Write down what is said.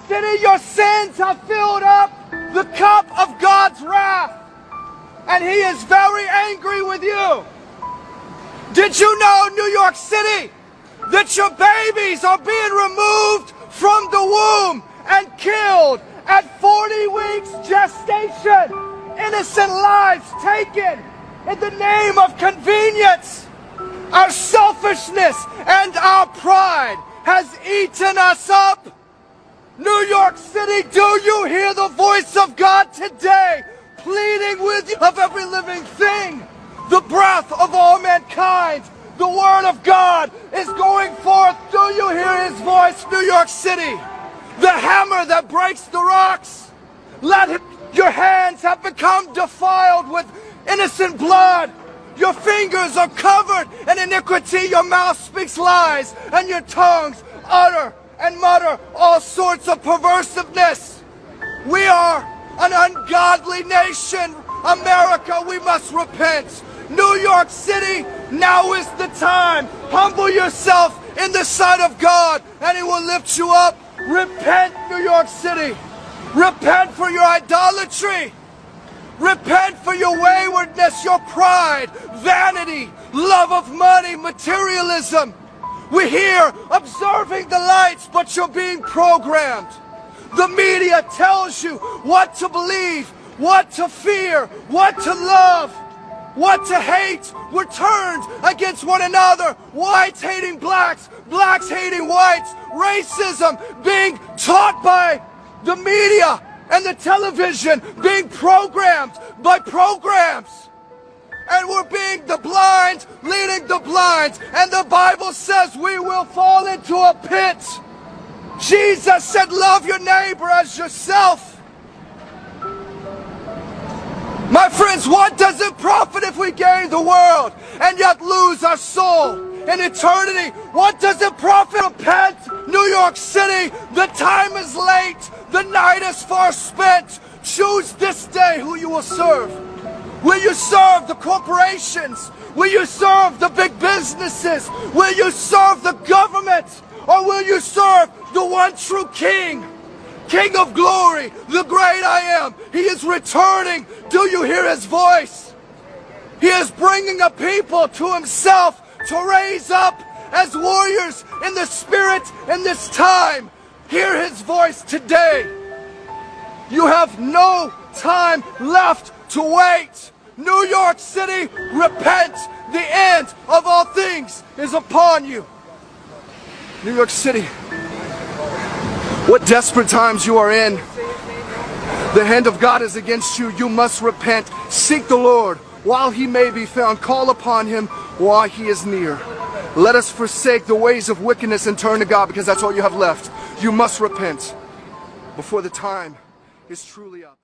City, your sins have filled up the cup of God's wrath, and He is very angry with you. Did you know, New York City, that your babies are being removed from the womb and killed at 40 weeks gestation? Innocent lives taken in the name of convenience. Our selfishness and our pride has eaten us up. New York City, do you hear the voice of God today, pleading with you of every living thing? The breath of all mankind, the Word of God is going forth. Do you hear His voice, New York City? The hammer that breaks the rocks. Let him. Your hands have become defiled with innocent blood. Your fingers are covered in iniquity. Your mouth speaks lies, and your tongues utter and mutter all sorts of perversiveness. We are an ungodly nation. America, we must repent. New York City, now is the time. Humble yourself in the sight of God, and He will lift you up. Repent, New York City. Repent for your idolatry. Repent for your waywardness, your pride, vanity, love of money, materialism. We're here observing the lights, but you're being programmed. The media tells you what to believe, what to fear, what to love, what to hate. We're turned against one another. Whites hating blacks, blacks hating whites. Racism being taught by the media and the television, being programmed by programs. And we're being the blind, leading the blind. And the Bible says we will fall into a pit. Jesus said, love your neighbor as yourself. My friends, what does it profit if we gain the world and yet lose our soul in eternity? What does it profit? Repent, New York City. The time is late. The night is far spent. Choose this day who you will serve. Will you serve the corporations? Will you serve the big businesses? Will you serve the government? Or will you serve the one true King? King of glory, the great I am. He is returning. Do you hear His voice? He is bringing a people to Himself to raise up as warriors in the Spirit in this time. Hear His voice today. You have no time left to wait. New York City, repent. The end of all things is upon you. New York City, what desperate times you are in. The hand of God is against you. You must repent. Seek the Lord while He may be found. Call upon Him while He is near. Let us forsake the ways of wickedness and turn to God, because that's all you have left. You must repent before the time is truly up.